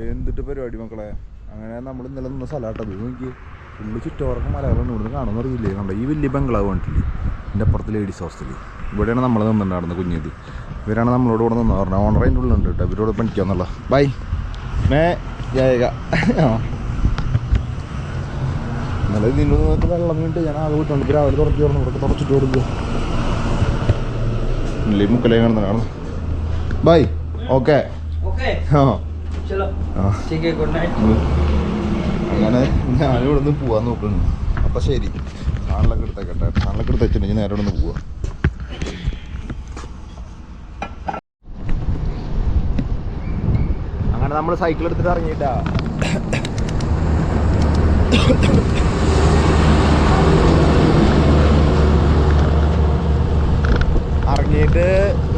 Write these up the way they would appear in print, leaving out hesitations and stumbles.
എന്തിട്ട് പരിപാടി മക്കളെ. അങ്ങനെ നമ്മൾ ഇന്നലെ നിന്ന സ്ഥലമാട്ടത് നോക്കി. ഫുള്ള് ചുറ്റോറൊക്കെ മലയാളം ഇവിടുന്ന് കാണുമെന്ന് അറിയില്ലേ. കണ്ട ഈ വലിയ ബംഗ്ലാവ് കണ്ടില്ലേ, എൻ്റെ അപ്പുറത്ത് ലേഡീസ് ഹോസ്റ്റൽ. ഇവിടെയാണ് നമ്മൾ നിന്നിട്ടുണ്ടായിരുന്നത് കുഞ്ഞത്. ഇവരാണ് നമ്മളോട് കൂടെ നിന്ന് പറഞ്ഞത്. ഓണർ അതിൻ്റെ ഉള്ളിലുണ്ട് കേട്ടോ. ഇവരോട് പണിക്കാന്നുള്ള ബൈ മേ ജയക. ഇന്നലെ ഇതിൻ്റെ നിങ്ങൾക്ക് വെള്ളം വീണ്ട് ഞാൻ ആകെ വിട്ടുണ്ട്. രാവിലെ തുറച്ച് തുറന്നു ഇവിടെ തുറച്ചിട്ട് കൊടുക്കുക. ഇല്ലേ മുക്കലേ കാണുന്ന ബൈ. ഓക്കെ അങ്ങനെ ഞാനിവിടെ നിന്ന് പോവാൻ നോക്കുന്നു. അപ്പം ശരി, സാധനങ്ങളൊക്കെ എടുത്തേക്കട്ടെ. സാധനങ്ങളൊക്കെ എടുത്ത് വെച്ചിട്ടുണ്ടെങ്കിൽ നേരെ ഇവിടെ നിന്ന് പോവാം. അങ്ങനെ നമ്മൾ സൈക്കിൾ എടുത്തിട്ട് ഇറങ്ങിയിട്ടാ. ഇറങ്ങിയിട്ട്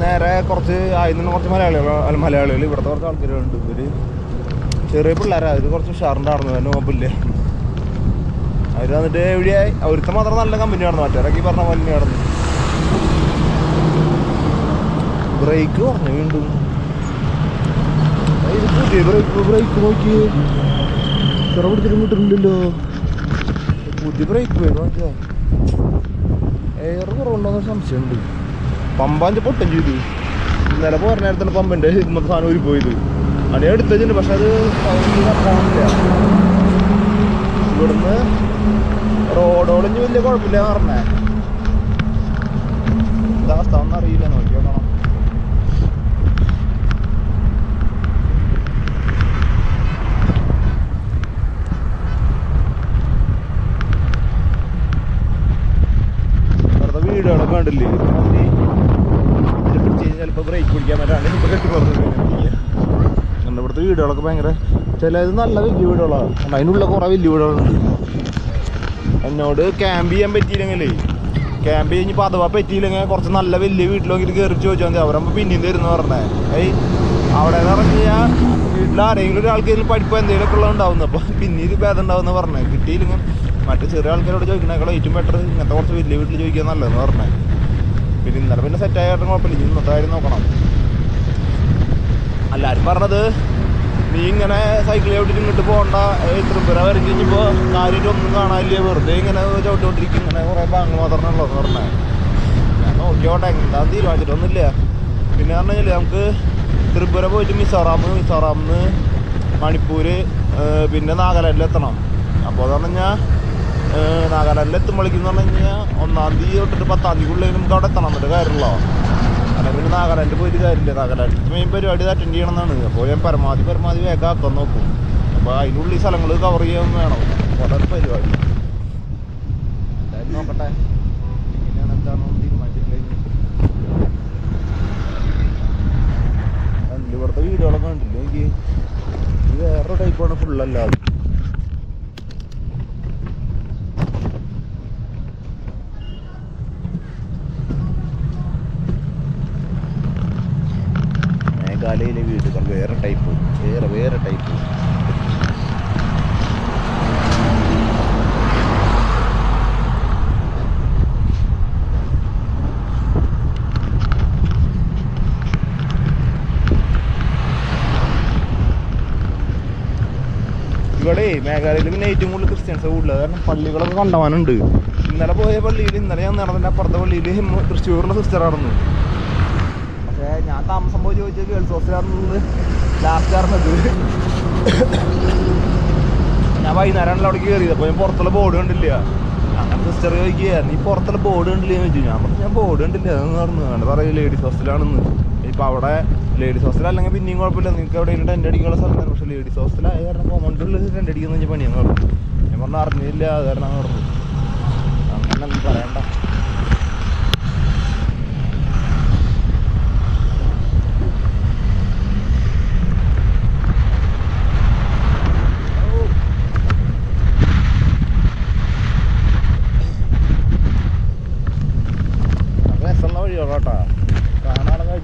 നേരെ കുറച്ച് ആയിരുന്നു കുറച്ച് മലയാളികൾ ഇവിടുത്തെ കുറച്ച് ആൾക്കാരുണ്ട്. ഇവർ ചെറിയ പിള്ളേരാണ്. അവർ കുറച്ച് ഉഷാറുണ്ടായിരുന്നു. തന്നെ നോപ്പില്ലേ അവർ വന്നിട്ട് എവിടെയായി. അവർക്ക് മാത്രം നല്ല കമ്പനി നടന്നു. മറ്റേരൊക്കെ പറഞ്ഞ പോലെ നടന്നു. ബ്രേക്ക് പറഞ്ഞു വീണ്ടും. ഇത് പുതിയ ബ്രേക്ക് നോക്കി ചെറ പിടിച്ചിട്ട് കിട്ടുന്നില്ലല്ലോ. പുതിയ ബ്രേക്ക് വേണം. നോക്കിയാ എയർ കുറവുണ്ടോന്ന് സംശയമുണ്ട്. പമ്പാഞ്ച് പൊട്ടം ചെയ്തു. ഇന്നലെ പോയ നേരത്തെ പമ്പിൻ്റെ ഇന്നത്തെ സാധനം ഊരി പോയത്. അണി എടുത്തു വെച്ചിട്ടുണ്ട്. പക്ഷെ അത് കാണില്ല. ഇവിടുന്ന് റോഡോളിഞ്ഞ് വലിയ കുഴപ്പമില്ല പറഞ്ഞേ. എന്താ അവസ്ഥ ഒന്നും അറിയില്ല. നോക്കി നോക്കണം. വെറുതെ വീടുകളൊക്കെ കണ്ടില്ലേ. ചിലപ്പോൾ ബ്രേക്ക് പിടിക്കാൻ പറ്റാണ്ട് ഇവിടുത്തെ വീടുകളൊക്കെ ഭയങ്കര ചിലത് നല്ല വലിയ വീടുകളാണ്. അതിനുള്ള കുറേ വലിയ വീടുകളുണ്ട്. എന്നോട് ക്യാമ്പ് ചെയ്യാൻ പറ്റിയില്ലെങ്കിലേ, ക്യാമ്പ് കഴിഞ്ഞപ്പോൾ അഥവാ പറ്റിയില്ലെങ്കിൽ കുറച്ച് നല്ല വലിയ വീട്ടിൽ നോക്കിയിട്ട് കയറി ചോദിച്ചാൽ മതി. അവരാകുമ്പോൾ പിന്നെയും തരുന്ന പറഞ്ഞേ. അവിടെ എന്ന് പറഞ്ഞു കഴിഞ്ഞാൽ വീട്ടിൽ ആരെങ്കിലും ഒരാൾക്കെങ്കിലും പഠിപ്പ് എന്തെങ്കിലുമൊക്കെ ഉള്ളതുണ്ടാവുന്നു. അപ്പോൾ പിന്നീട് ഭേദം ഉണ്ടാവുമെന്ന് പറഞ്ഞേ. കിട്ടിയില്ലെങ്കിൽ മറ്റു ചെറിയ ആൾക്കാരോട് ചോദിക്കണേക്കാളും ഏറ്റവും ബെറ്റർ ഇങ്ങനത്തെ കുറച്ച് വലിയ വീട്ടിൽ ചോദിക്കാൻ നല്ലതെന്ന് പറഞ്ഞേ. പിന്നെ ഇന്നലെ പിന്നെ സെറ്റായിട്ട് കുഴപ്പമില്ല. ഇന്നത്തെ കാര്യം നോക്കണം. എല്ലാവരും പറഞ്ഞത് നീ ഇങ്ങനെ സൈക്കിൾ ചവിട്ടിട്ട് ഇങ്ങോട്ട് പോകണ്ട, തൃപ്പുര വരും കഴിഞ്ഞപ്പോൾ കാര്യമായിട്ട് ഒന്നും കാണാനില്ല, വെറുതെ ഇങ്ങനെ ചവിട്ടിക്കൊണ്ടിരിക്കും, ഇങ്ങനെ കുറേ ബാങ്ക് മാത്രമേ ഉള്ളതെന്ന് പറഞ്ഞേ. ഞാൻ നോക്കിയോട്ടെ എന്താണെന്ന് തീരുമാനിച്ചിട്ടൊന്നുമില്ല. പിന്നെ പറഞ്ഞു കഴിഞ്ഞാൽ നമുക്ക് തൃപ്പുര പോയിട്ട് മിസോറാമിന്ന് മണിപ്പൂർ പിന്നെ നാഗാലാൻഡിൽ എത്തണം. അപ്പോൾ എന്ന് പറഞ്ഞു കഴിഞ്ഞാൽ നാഗാലാൻഡിൽ എത്തുമ്പോഴേക്കും പറഞ്ഞു കഴിഞ്ഞാൽ 1-ാം തീയതി തൊട്ടിട്ട് 10-ാം തീയതിക്കുള്ളിൽ നമുക്ക് അവിടെ എത്തണം. എന്നിട്ട് കാര്യമുള്ളൂ. അല്ലെങ്കിൽ പിന്നെ നാഗാലാൻഡ് പോയിട്ട് കാര്യമില്ല. നാഗാലാൻഡിൽ മെയിൻ പരിപാടി അറ്റൻഡ് ചെയ്യണമെന്നാണ്. അപ്പോൾ ഞാൻ പരമാവധി വേഗം ആക്കാൻ നോക്കും. അപ്പോൾ അതിനുള്ളിൽ സ്ഥലങ്ങൾ കവർ ചെയ്യാൻ വേണം. വളരെ പരിപാടി എന്തായാലും നോക്കട്ടെ. എങ്ങനെയാണ് എന്താണെന്ന് തീരുമാനിച്ചിട്ടില്ല. ഇവിടുത്തെ വീടുകളൊക്കെ കണ്ടില്ല. എനിക്ക് ഇത് വേറെ ടൈപ്പാണ് ഫുള്ളല്ലാതെ. മേഘാലയയിലെ വീടുകൾ വേറെ ടൈപ്പ്. ഇവിടെ മേഘാലയയിൽ പിന്നെ ഏറ്റവും കൂടുതൽ ക്രിസ്ത്യൻസ് കൂടുതൽ. കാരണം പള്ളികളൊക്കെ കണ്ടവാനുണ്ട്. ഇന്നലെ പോയ പള്ളിയിൽ, ഇന്നലെ ഞാൻ നടന്നതിൻ്റെ അപ്പുറത്തെ പള്ളിയിൽ തൃശ്ശൂരിൻ്റെ സിസ്റ്റർ നടന്നു. പക്ഷേ ഞാൻ താമസം പോയി ചോദിച്ചത് ഗേൾസ് ഹോസ്റ്റലാണെന്നത് ലാസ്റ്റ് ആയിരുന്നത്. ഞാൻ വൈകുന്നേരമാണല്ലോ അവിടേക്ക് കയറിയത്. അപ്പോൾ ഞാൻ പുറത്തുള്ള ബോർഡ് കണ്ടില്ല. അങ്ങനെ സിസ്റ്റർ ചോദിക്കുക നീ പുറത്തുള്ള ബോർഡ് കണ്ടില്ല എന്ന് ചോദിച്ചു. ഞാൻ പറഞ്ഞു ഞാൻ ബോർഡ് കണ്ടില്ല അതെന്ന് പറഞ്ഞു. അങ്ങനെ പറയും ലേഡീസ് ഹോസ്റ്റലാണെന്ന്. ഇപ്പോൾ അവിടെ ലേഡീസ് ഹോസ്റ്റൽ അല്ലെങ്കിൽ പിന്നെയും കുഴപ്പമില്ല, നിങ്ങൾക്ക് എവിടെയെങ്കിലും ടെൻ്റ് അടിക്കാനുള്ള സ്ഥലം. പക്ഷേ ലേഡീസ് ഹോസ്റ്റലായ കാരണം കോമൗണ്ടിൽ ടെൻ്റ് അടിക്കുന്ന വെച്ചാൽ പണിയെന്ന് പറഞ്ഞു. ഞാൻ പറഞ്ഞു അറിഞ്ഞില്ല അത് കാരണം പറഞ്ഞു. അങ്ങനെ ഒന്നും പറയണ്ട. വഴിയോട്ടാ കാണാനൊക്കെ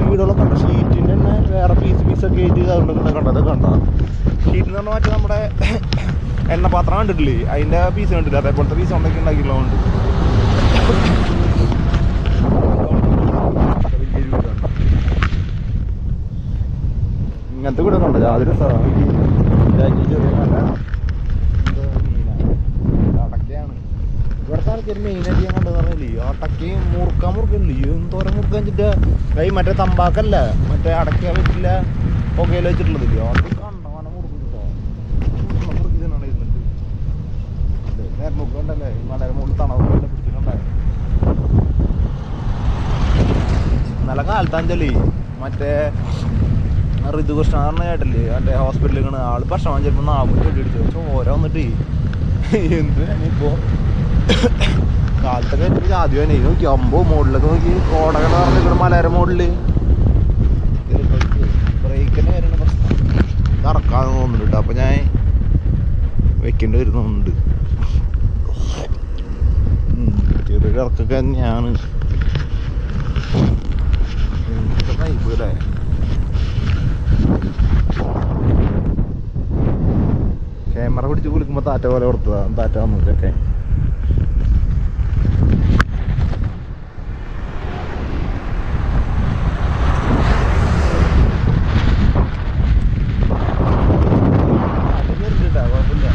വീടുകളൊക്കെ ഉണ്ട്. ഷീറ്റിൻ്റെ തന്നെ വേറെ പീസൊക്കെ ആയിട്ട് അതുകൊണ്ടൊക്കെ കണ്ടത് കണ്ടാ. ഷീറ്റ് എന്ന് പറഞ്ഞാൽ മറ്റേ നമ്മുടെ എണ്ണപാത്രം കണ്ടിട്ടില്ലേ, അതിൻ്റെ പീസ് കണ്ടില്ല. അതേപോലത്തെ പീസ് ഉണ്ടാക്കി ഉണ്ടാക്കിയുള്ളതുകൊണ്ട് ഇങ്ങനത്തെ കൂടെ കണ്ടോ യാതൊരു ചെറിയ നല്ല അടക്കയാണ് ഇവിടുത്തെ ആൾക്കാർ മെയിനായിട്ട് ഞാൻ കണ്ടെന്ന് പറഞ്ഞില്ലേ അടക്കയും മുറുക്കല്ലേ എന്തോരം മുറുക്കാൻ വെച്ചിട്ട് കൈ മറ്റേ തമ്പാക്കല്ല മറ്റേ അടക്ക വെച്ചില്ല പുകയിൽ വെച്ചിട്ടുള്ളതില്ലേ അത് കണ്ടവന മുറുക്കിട്ടോ മുറുക്കിന്നാണ് ഇരുന്നിട്ട് നേരം മുറുക്കണ്ടല്ലേ ഈ മലയുടെ മുകളിൽ തണവ് പിടിച്ചിട്ടുണ്ടേ നല്ല കാലത്താഞ്ചലേ മറ്റേ ഋതുകൃഷ്ണ പറഞ്ഞ കേട്ടല്ലേ മറ്റേ ഹോസ്പിറ്റലിൽ ആള് ഭക്ഷണം ചിലപ്പോൾ നാവും ചെടിയടിച്ചു ചോര വന്നിട്ട് എന്തിനാണിപ്പോ കാലത്തൊക്കെ എനിക്ക് ആദ്യം നോക്കി അമ്പോ മോഡിലൊക്കെ നോക്കി കോടകൾ പറഞ്ഞിട്ട് മലയുടെ മോഡില് ബ്രേക്കിന് വരുന്ന പ്രശ്നം കറക്കാന്ന് തോന്നുന്നുണ്ട് അപ്പൊ ഞാൻ വെക്കേണ്ടി വരുന്നുണ്ട് ചെറിയൊരു ഇറക്കൊക്കെ തന്നെയാണ് അല്ലേ ക്യാമറ പിടിച്ച് കുളിക്കുമ്പോൾ താറ്റ പോലെ കൊടുത്തതാണ് താറ്റ വന്നിട്ടൊക്കെ കുഴപ്പമില്ല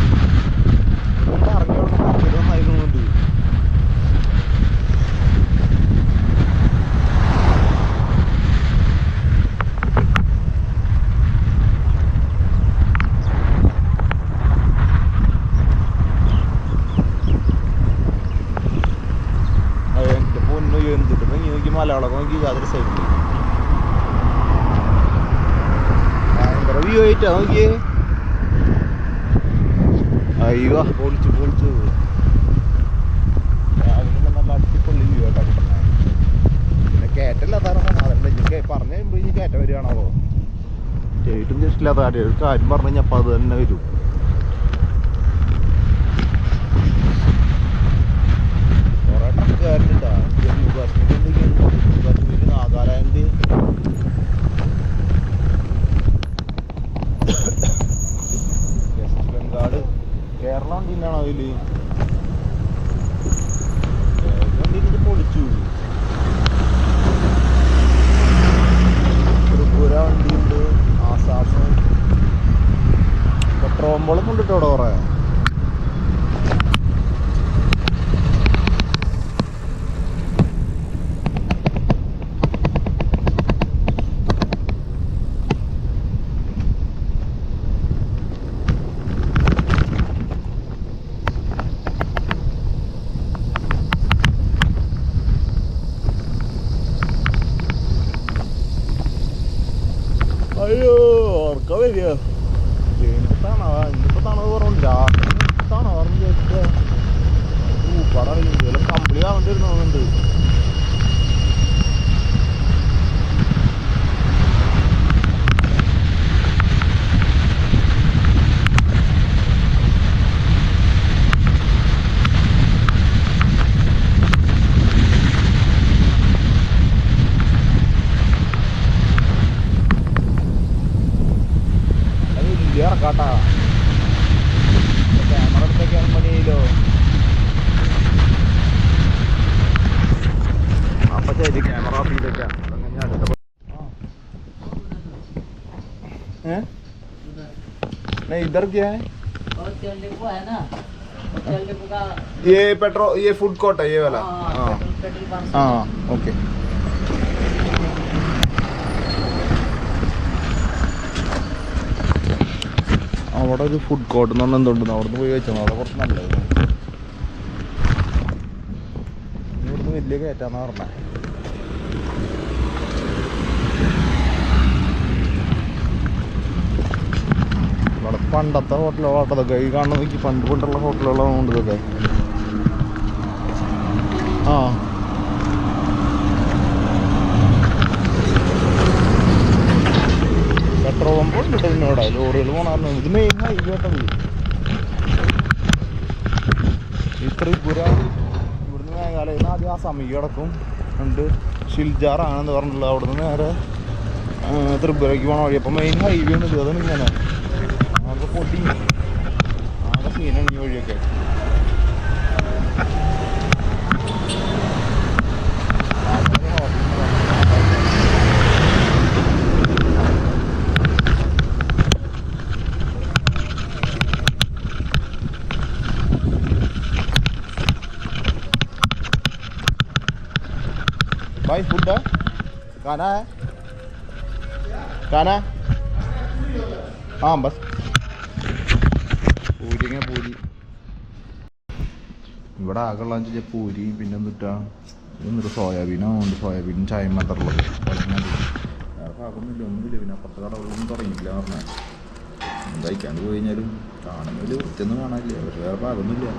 ഇറങ്ങിയോണ്ട് മലയാളമൊക്കെ നോക്കി യാതൊരു സൈഡിൽ ഭയങ്കര വ്യൂ ആയിട്ടാ നോക്കിയേ അയ്യോ പൊളിച്ചു രാവിലെ നല്ല അടിപൊളി വ്യൂ ആയിട്ടാ കിട്ടുന്നത് പിന്നെ കയറ്റല്ലാത്ത അതല്ല എനിക്ക് പറഞ്ഞു കഴിയുമ്പോൾ ഇനി കയറ്റം വരികയാണോ ചേട്ടും ജസ്റ്റില്ലാത്ത കാര്യം ഒരു കാര്യം പറഞ്ഞു കഴിഞ്ഞാൽ അപ്പം അത് തന്നെ വരും കുറേ ട്രക്കുകാരുണ്ടാ ജമ്മു കാശ്മീർ എന്തൊക്കെയാണ് ജമ്മു കാശ്മീർ നാഗാലാൻഡ് വെസ്റ്റ് ബംഗാള് കേരള വണ്ടിയിലാണോ അതില് വണ്ടിയിൽ പൊളിച്ചു ത്രിപുര വണ്ടിയുണ്ട് ആസാം പെട്രോളും കൊണ്ടിട്ടോ അവിടെ കുറേ അയ്യോ ഓർക്ക വരിക ഇന്നിപ്പോ തണവ് കുറവുണ്ട് രാത്രി തണവറന്ന് ചോദിച്ചിട്ട് ഊപ്പാടറിയുണ്ട് വല്ല കമ്പിളി ആവേണ്ടി വരുന്നുണ്ട് ഇറക്കാട്ടാ ക്യാമറ എടുത്തേക്കാൻ മതിയല്ലോ അപ്പൊ ശരി ക്യാമറ ഓഫ് ചെയ്തേക്കാം അടുത്ത इधर क्या है ये पेट्रोल ये फूड कोर्ट है ये वाला हाँ ओके അവിടെ ഒരു ഫുഡ് കോർട്ട് എന്ന് പറഞ്ഞാൽ എന്തുണ്ടെന്ന് അവിടുന്ന് പോയി വെച്ചാൽ അവിടെ കുറച്ച് നല്ലത് ഇവിടുന്ന് വലിയ കയറ്റാന്ന് പറഞ്ഞ ഇവിടെ പണ്ടത്തെ ഹോട്ടലുകളാട്ടോ ഇതൊക്കെ ഈ കാണുന്ന നോക്കി പണ്ടുള്ള ഹോട്ടലുകളാണ് ഇതൊക്കെ ആ പെട്രോൾ പമ്പ് ഉണ്ട് ഇവിടെ ലോറികൾ പോകണമായിരുന്നു ഇത് മെയിൻ ഹൈവേ കേട്ടത് ഈ ത്രിപുര ഇവിടുന്ന് മേഘാലയിൽ നിന്ന് ആദ്യം ആ സമീക കിടക്കും ഉണ്ട് ഷിൽജാറാണെന്ന് പറഞ്ഞിട്ടുള്ളത് അവിടുന്ന് നേരെ ത്രിപുരയ്ക്ക് പോകണ വഴി അപ്പം മെയിൻ ഹൈവേ ഉണ്ട് അതാണ് ഇങ്ങനെ ആകെ പൊട്ടി ആകെ സീനാണ് ഈ വഴിയൊക്കെ भाई फूड खाना है खाना हाँ बस പൂരി പൂരി ഇവിടെ ആകെയുള്ള പൂരി പിന്നെ എന്തിട്ടാ എന്നിട്ട് സോയാബീനുണ്ട് സോയാബീനും ചായയും മാത്രമുള്ളത് വേറെ പാകൊന്നുമില്ല ഒന്നുമില്ല പിന്നെ അപ്പുറത്തെ കടകളൊന്നും തുടങ്ങിയില്ല പറഞ്ഞാൽ കഴിക്കാണ്ട് പോയി കഴിഞ്ഞാലും കാണുന്നതിൽ വൃത്തിയൊന്നും കാണാനില്ല പക്ഷെ വേറെ പാകൊന്നുമില്ല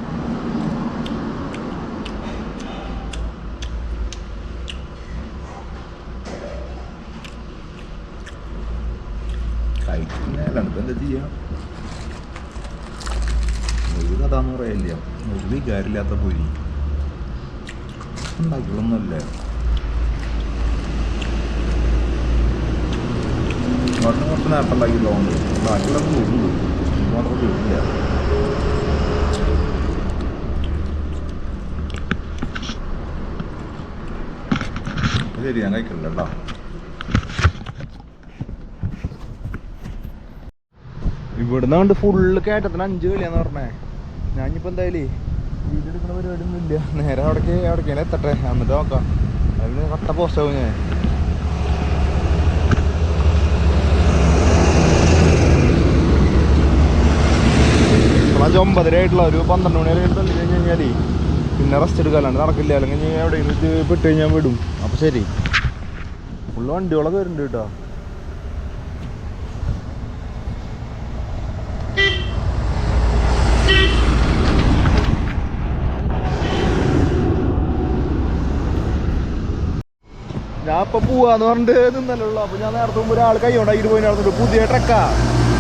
കഴിക്കുന്നതിലാണ് ഇപ്പം എന്താ ചെയ്യുക ഒരു കഥ എന്ന് പറയില്ല ഒരു വികാരമില്ലാത്ത പൊരി ഉണ്ടാക്കിയൊന്നുമല്ല കുറച്ച് നേരത്തെ ഉണ്ടാക്കിയിട്ടുള്ളതുകൊണ്ട് ബാക്കിയുള്ള ചൂടുണ്ട് മാത്രം ചൂടില്ല ശരി ഞാൻ കഴിക്കില്ല കേട്ടോ ഇവിടുന്ന് കൊണ്ട് ഫുള്ള് കയറ്റത്തിന് 5 കളിയാന്ന് പറഞ്ഞേ ഞാനിപ്പോൾ എന്തായാലും വീഡിയോ എടുക്കുന്ന പരിപാടിയൊന്നും ഇല്ല നേരെ അവിടേക്കാണ് എത്തട്ടെ എന്നിട്ട് നോക്കാം അതിന് കട്ട പോസ്റ്റാവും ഞാൻ ഇപ്പോഴാ 9:30 ആയിട്ടുള്ള ഒരു 12 മണി വരെ തള്ളി കഴിഞ്ഞ് കഴിഞ്ഞാൽ പിന്നെ റെസ്റ്റ് എടുക്കാനാണ് നടക്കില്ല അല്ലെങ്കിൽ എവിടെയെങ്കിലും പെട്ട് കഴിഞ്ഞാൽ വിടും അപ്പോൾ ശരി ഫുള്ള് വണ്ടികളൊക്കെ വരുന്നുണ്ട് കേട്ടോ ഞാൻ ഇപ്പം പോവാന്ന് പറഞ്ഞിട്ട് നിന്നല്ലോ അപ്പോൾ ഞാൻ നേരത്തെ മുമ്പ് ഒരാൾ കൈകൊണ്ടായിട്ട് പോയി നടന്നിട്ട് പുതിയ ട്രക്കാ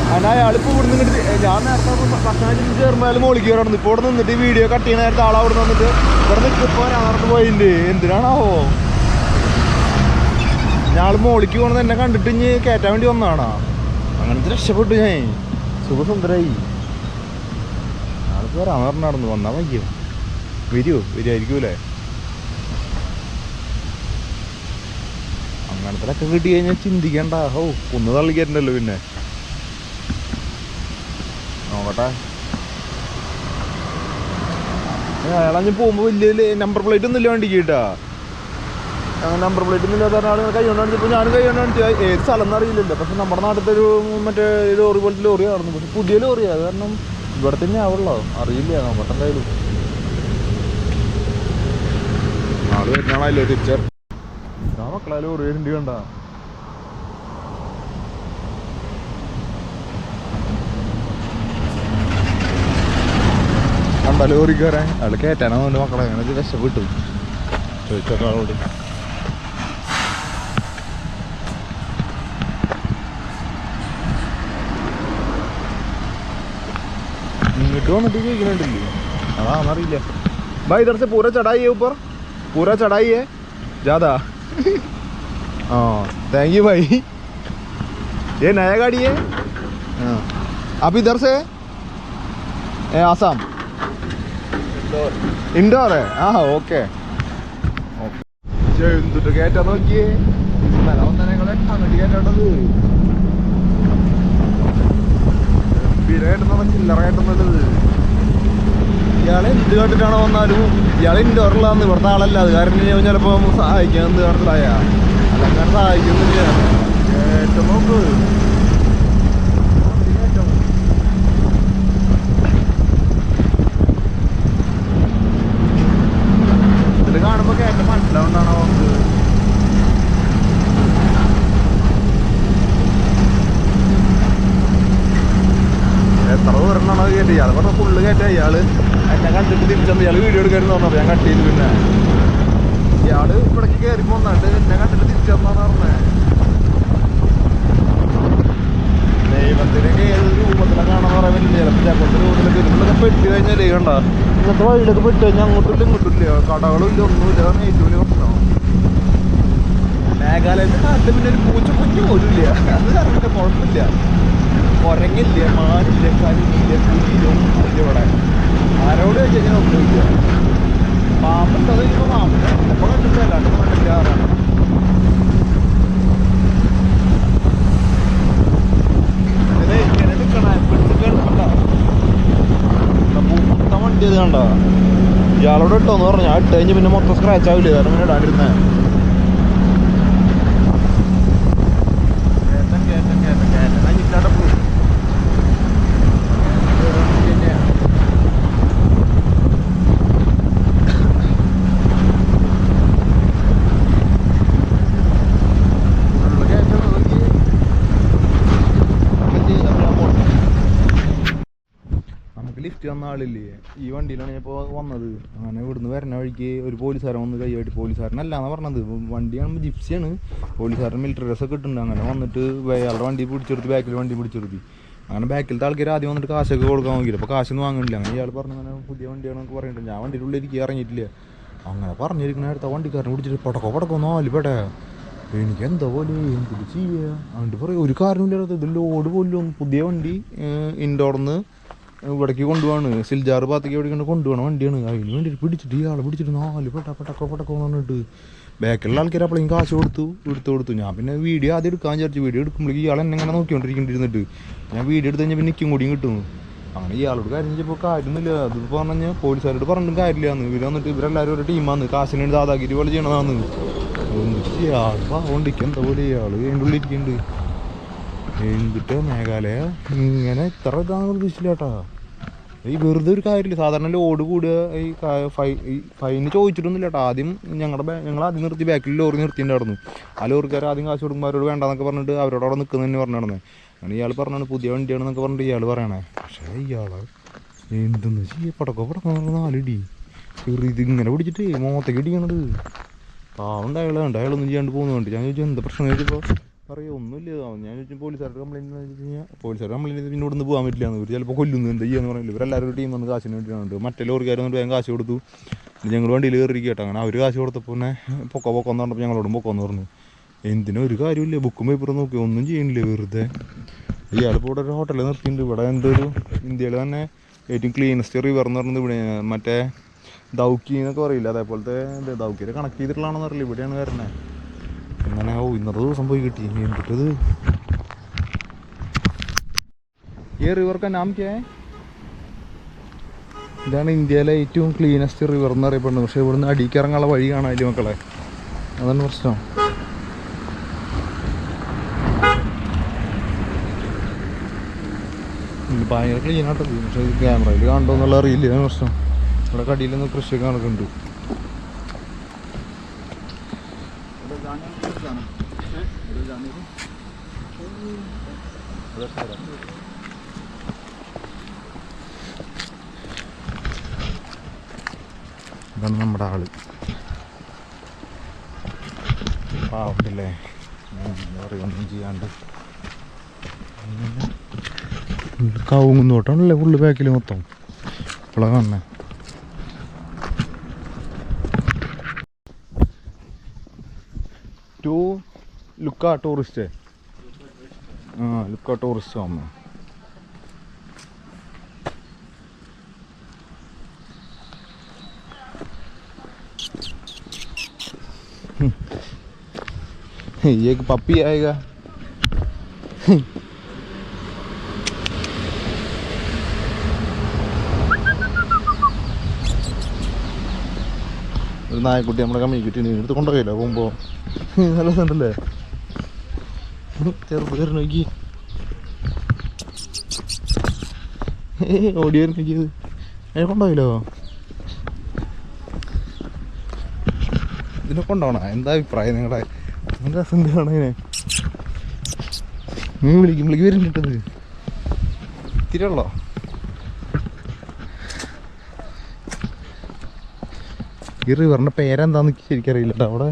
കാരണം അയാളിപ്പോൾ ഇവിടെ നിന്നിട്ട് ഞാൻ നേരത്തെ ഭക്ഷണം ചേർന്നാലും മോളിൽ കയറി നടന്നു ഇപ്പോൾ ഇവിടെ നിന്നിട്ട് വീഡിയോ കട്ട് ചെയ്യുന്ന നേരത്തെ ആളവിടെ വന്നിട്ട് ഇവിടെ നിൽക്കിപ്പോൾ നടന്നു പോയിട്ടുണ്ട് എന്തിനാണാവോ ഞാൻ മോളിക്ക് പോകണമെന്ന് എന്നെ കണ്ടിട്ട് ഇനി കയറ്റാൻ വേണ്ടി വന്നതാണോ അങ്ങനത്തെ രക്ഷപ്പെട്ടു ഞാൻ സുഖസുന്ദരായി ആൾക്ക് വരാൻ പറഞ്ഞ് നടന്നു വന്നാൽ വയ്യോ വരുമായിരിക്കൂലേ അങ്ങനത്തിലൊക്കെ കിട്ടി കഴിഞ്ഞാൽ ചിന്തിക്കണ്ട ഓ ഒന്ന് തള്ളിക്കരുണ്ടല്ലോ പിന്നെ നോക്കട്ടെ അയാളഞ്ഞ് പോകുമ്പോൾ വലിയ നമ്പർ പ്ലേറ്റ് ഒന്നും ഇല്ല വണ്ടിക്ക് കേട്ടാ നമ്പർ പ്ലേറ്റ് ഒന്നും ഇല്ലാത്ത ആൾ കൈ കൊണ്ട് കാണിച്ചപ്പോൾ ഞാൻ കൈ കൊണ്ട് കാണിച്ചു ഏത് സ്ഥലം എന്ന് അറിയില്ലല്ലോ പക്ഷെ നമ്മുടെ നാട്ടിലത്തെ ഒരു മറ്റേ ലോറി പോലത്തെ ലോറി കാണുന്നു പക്ഷെ പുതിയ ലോറിയാണ് അത് കാരണം ഇവിടെ തന്നെ ആവുള്ളൂ അറിയില്ല നോക്കട്ടെ എന്തായാലും ആള് വരുന്നാണല്ലോ തിരിച്ചർ ആ മക്കളെ ലോറി വരുന്നുണ്ട് കണ്ട കണ്ട ലോറിക്കാരൻ അയാൾ കയറ്റാനോ എൻ്റെ മക്കളെ അങ്ങനെ രക്ഷപ്പെട്ടു ചോദിച്ചൊക്കെ ആളോട് ഇങ്ങോട്ട് വന്നിട്ട് ചോദിക്കുന്നുണ്ടല്ലേ അതാണെന്നറിയില്ല भाई इधर से पूरा चढ़ाई है ऊपर पूरा चढ़ाई है ज़्यादा हाँ थैंक यू भाई ये नया गाड़ी है हाँ आप इधर से आसाम इंदौर है हाँ ओके എന്തിട്ട് കയറ്റാ നോക്കിയേ അങ്ങോട്ട് കയറ്റാട്ടത് ബിരായിട്ടെന്നാ ചില്ലറായിട്ടെന്നുള്ളത് ഇയാളെ എന്ത് കണ്ടിട്ടാണോ വന്നാലും ഇയാളെ ഇൻഡോറിലാന്ന് ഇവിടുത്തെ ആളല്ല അത് കാരണം ചിലപ്പോൾ സഹായിക്കാൻ എന്ത് കാരണത്തിലായ അല്ലങ്ങനെ സഹായിക്കുന്നില്ല കയറ്റം നോക്ക് ഇതിൽ കാണുമ്പോൾ കയറ്റം മനസ്സിലാവുന്നതാണോ നമുക്ക് എത്ര ദൂരമാണ് കയറ്റി ഇയാൾ പറഞ്ഞ ഫുള്ള് കയറ്റ ഇയാള് എന്നെ കണ്ടിട്ട് തിരിച്ചെന്ന് ഇയാൾ വീഡിയോ എടുക്കായിരുന്നു പറഞ്ഞു ഞാൻ കട്ട് ചെയ്തു പിന്നെ ഇയാള് ഇവിടേക്ക് കയറി പോന്നാണ്ട് എന്നെ കണ്ടിട്ട് തിരിച്ചെന്നാണ് പറഞ്ഞത് ദൈവത്തിനൊക്കെ ഏത് രൂപത്തിലൊക്കെ കാണാന്ന് പറയാൻ പറ്റില്ല ചിലപ്പോൾ ചിലപ്പോൾ രൂപത്തിലൊക്കെ ഇതിലൊക്കെ പെട്ട് കഴിഞ്ഞാലേ കണ്ട ഇന്നത്തെ വഴിയിലൊക്കെ പെട്ട് കഴിഞ്ഞാൽ അങ്ങോട്ടില്ല ഇങ്ങോട്ടില്ല കടകളും ഇല്ല ഒന്നുമില്ല അതാണ് ഏറ്റവും വലിയ പ്രശ്നം മേഘാലയത്തിൽ നാട്ടിൽ പിന്നെ ഒരു പൂച്ച കുഞ്ഞു പോലും ഇല്ല അത് കാരണം കുഴപ്പമില്ല കുരങ്ങില്ല മാനില്ല കരിയില്ല പുലിയില്ല ഒന്നുമില്ല ഇവിടെ ആരോട് വെച്ച് കഴിഞ്ഞാൽ ഒന്നുമില്ല പാമ്പുണ്ട് അത് കഴിയുമ്പോൾ പാമ്പില്ല എപ്പോൾ കണ്ടിട്ട് അല്ലാണ്ട് കണ്ടില്ല ആറാണ് ഇങ്ങനെ എടുക്കണ പിടിച്ചിട്ട് എടുക്കണ്ട മൊത്തം വണ്ടി അത് കണ്ട ഇയാളോട് ഇട്ടോന്ന് പറഞ്ഞു ഞാൻ ഇട്ട് കഴിഞ്ഞ് പിന്നെ മൊത്തം സ്ക്രാച്ച് ആവില്ല കാരണം പിന്നെ ഇടാണ്ടിരുന്നേ ഫസ്റ്റ് വന്ന ആളില്ലേ, ഈ വണ്ടിയിലാണ് ഞാൻ ഇപ്പോൾ വന്നത്. അങ്ങനെ ഇവിടുന്ന് വരുന്ന വഴിക്ക് ഒരു പോലീസുകാരൻ വന്ന് കൈയായിട്ട്, പോലീസുകാരനല്ലാന്ന് പറഞ്ഞത്, വണ്ടിയാണ് ജിപ്സിയാണ്, പോലീസുകാരൻ മിലിറ്ററി ഡ്രസ്സൊക്കെ ഇട്ടുണ്ട്. അങ്ങനെ വന്നിട്ട് അയാളുടെ വണ്ടി പിടിച്ചെടുത്ത്, ബാക്കിൽ വണ്ടി പിടിച്ചെടുത്തി. അങ്ങനെ ബാക്കിലത്തെ ആൾക്കാർ ആദ്യം വന്നിട്ട് കാശൊക്കെ കൊടുക്കാൻ നോക്കിയില്ല, അപ്പോൾ കാശൊന്നും വാങ്ങണില്ല. അങ്ങനെ ഇയാൾ പറഞ്ഞു അങ്ങനെ പുതിയ വണ്ടിയാണെന്നൊക്കെ പറഞ്ഞിട്ട് ഞാൻ വണ്ടിയുടെ ഉള്ളിലേക്ക് ഇറങ്ങിയിട്ടില്ല. അങ്ങനെ പറഞ്ഞിരിക്കുന്ന അടുത്ത വണ്ടിക്കാരനെ പിടിച്ചിട്ട് പടക്കോ 4 പെട. എനിക്ക് എന്താ പോലെ എന്ത് ചെയ്യുക, അതുകൊണ്ട് പറയും ഒരു കാരണമില്ലാത്ത ഇത് ലോഡ് പോലും. പുതിയ വണ്ടി ഇൻഡോർന്ന് ഇവിടേക്ക് കൊണ്ടുപോവാണ്, സിൽജാർ ഭാഗത്തേക്ക് എവിടേക്ക് കൊണ്ടുപോകണം വണ്ടിയാണ്. അതിന് വേണ്ടിയിട്ട് പിടിച്ചിട്ട് ഇയാളെ പിടിച്ചിട്ട് 4 പടക്കോ എന്ന് പറഞ്ഞിട്ട് ബാക്കിലുള്ള ആൾക്കാർ അപ്പോഴേക്കും കാശ് കൊടുത്തു. ഞാൻ പിന്നെ വീഡിയോ ആദ്യം എടുക്കാൻ വിചാരിച്ചു. വീഡിയോ എടുക്കുമ്പോഴേക്കും ഇയാൾ എന്നെ ഇങ്ങനെ നോക്കിക്കൊണ്ടിരിക്കേണ്ടിരുന്നിട്ട് ഞാൻ വീഡിയോ എടുത്ത് കഴിഞ്ഞാൽ പിന്നെ നിൽക്കും കൂടിയും കിട്ടും. അങ്ങനെ ഇയാളോട് കാര്യം ചെയ്തപ്പോൾ കാര്യമൊന്നുമില്ല. അതിപ്പോൾ പറഞ്ഞു കഴിഞ്ഞാൽ പോലീസുകാരോട് പറഞ്ഞിട്ടും കാര്യമില്ലാന്ന്. ഇവർ വന്നിട്ട് ഇവരെല്ലാവരും ഒരു ടീമാന്ന്, കാശിന് വേണ്ടി ദാദാഗിരി പോലെ ചെയ്യണതാന്ന്. എന്നിട്ട് ഇയാൾ വണ്ടിക്ക് എന്താ പോലെ ഇയാൾ അതിൻ്റെ ഉള്ളിരിക്കുന്നുണ്ട്. എന്നിട്ട് മേഘാലയ ഇങ്ങനെ ഇത്ര ഇതാണെന്ന് പ്രതീക്ഷിച്ചില്ല കേട്ടാ. ഈ വെറുതെ ഒരു കാര്യമില്ല. സാധാരണ ലോഡ് കൂടുക ഈ ഫൈന് ചോദിച്ചിട്ടൊന്നുമില്ല കേട്ടോ. ആദ്യം ഞങ്ങൾ ആദ്യം നിർത്തി, ബാക്കിൽ ലോറി നിർത്തിയിട്ടുണ്ടായിരുന്നു. ആ ലോറിക്കാർ ആദ്യം കാശ് കൊടുക്കുമ്പോൾ അവരോട് വേണ്ടെന്നൊക്കെ പറഞ്ഞിട്ട് അവരോട് അവിടെ നിൽക്കുന്നതന്നെ പറഞ്ഞു നടന്നത്. അങ്ങനെ ഇയാൾ പറഞ്ഞാണ് പുതിയ വണ്ടിയാണെന്നൊക്കെ പറഞ്ഞിട്ട് ഇയാൾ പറയണേ. പക്ഷേ ഇയാള് എന്തെന്ന് വെച്ചാൽ പടക്കോ 4 ഇടി ഇതിങ്ങനെ പിടിച്ചിട്ട് മുഖത്തേക്ക് ഇടിക്കണത്. പാവുണ്ട് അയാളൊന്നും ചെയ്യാണ്ട് പോകുന്നുണ്ട്. ഞാൻ ചോദിച്ചു എന്താ പ്രശ്നം ചോദിച്ചപ്പോൾ പറയും ഒന്നുമില്ല. ഞാൻ ചോദിച്ചു പോലീസുകാരുടെ കംപ്ലയിൻറ്റ് വെച്ച് കഴിഞ്ഞാൽ പോലീസുകാരുടെ കംപ്ലയിൻറ്റ് പിന്നെ ഇവിടുന്ന് പോകാൻ പറ്റില്ല എന്ന്. ഇവർ ചിലപ്പോൾ കൊല്ലുന്നു, എന്താ ചെയ്യാന്ന് പറഞ്ഞില്ല. ഇവരെല്ലാവരും ടീം വന്ന് കാശിന് വേണ്ടിയിട്ടുണ്ട്. മറ്റേ ലോറിക്കാർ വന്നിട്ട് വേഗം കാശ് കൊടുത്തു. ഞങ്ങൾ വണ്ടിയിൽ കയറിയിരിക്കും കേട്ടോ. അങ്ങനെ അവർ കാശ് കൊടുത്തപ്പോൾ പിന്നെ പൊക്കോന്ന് പറഞ്ഞപ്പോൾ ഞങ്ങളോടും പൊക്കോന്ന് പറഞ്ഞു. എന്തിനും ഒരു കാര്യമില്ല, ബുക്കും പേപ്പറും നോക്കി ഒന്നും ചെയ്യണില്ല വെറുതെ. ഇയാളിപ്പോൾ ഇവിടെ ഒരു ഹോട്ടലിൽ നിർത്തിയിട്ടുണ്ട്. ഇവിടെ എന്തൊരു ഇന്ത്യയിൽ തന്നെ ഏറ്റവും ക്ലീനസ്റ്റ് റിവർ എന്ന് പറഞ്ഞത് ഇവിടെ മറ്റേ ദൗക്കി എന്നൊക്കെ പറയില്ല, അതേപോലത്തെ ദൗക്കിയെ കണക്ട് ചെയ്തിട്ടുള്ളതാണെന്ന് അറിയില്ല. ഇവിടെയാണ് വരുന്നത്. അങ്ങനെ ഇന്നത്തെ ദിവസം പോയി കിട്ടി. എന്നിട്ടത് ഈ റിവർക്ക് നാം ക്യാ ഹൈ? ഇതാണ് ഇന്ത്യയിലെ ഏറ്റവും ക്ലീനസ്റ്റ് റിവർ എന്ന് അറിയപ്പെടുന്നത്. പക്ഷേ ഇവിടുന്ന് അടിക്ക് ഇറങ്ങാനുള്ള വഴി കാണാനില്ല മക്കളെ, അതാണ് പ്രശ്നം. ഭയങ്കര ക്ലീനായിട്ടത്. പക്ഷേ ക്യാമറയിൽ കണ്ടോ എന്നുള്ള അറിയില്ല, അതാണ് പ്രശ്നം. ഇവിടെ കടിയിലൊന്നും കൃഷിയൊക്കെ നടക്കുന്നുണ്ട്. ഇതാണ് നമ്മുടെ ആള്. പാവത്തില്ലേ, ഒന്നും ചെയ്യാണ്ട് കവുങ്ങുന്നോട്ടാണല്ലേ ഫുള്ള് ബാക്കിൽ മൊത്തം. ഇപ്പോഴാണ് കാണണേ. ടു ലുക്ക ടൂറിസ്റ്റ്, ലുക്ക ടൂറിസ്റ്റ് ആവുമ്പോ ये एक पप्पी आएगा. ഒരു നായക്കുട്ടി നമ്മളെ കമ്മിക്കുട്ടി എടുത്ത് കൊണ്ടുപോയില്ല പോകുമ്പോൾ. നല്ല രസമുണ്ടല്ലേ, ചെറുപ്പ് കയറി നോക്കി ഓടി വരും നോക്കിയത്. അതിനെ കൊണ്ടുപോയില്ലോ. ഇതിനെ കൊണ്ടുപോകണ എന്താ അഭിപ്രായം നിങ്ങളുടെ? നല്ല രസം എന്താണ് അതിനെ വിളിക്ക് വരുന്നിട്ടത് തിരുള്ളോ. ഈ റിവറിൻ്റെ പേരെന്താന്ന് ശരിക്കറിയില്ല കേട്ടോ. അവിടെ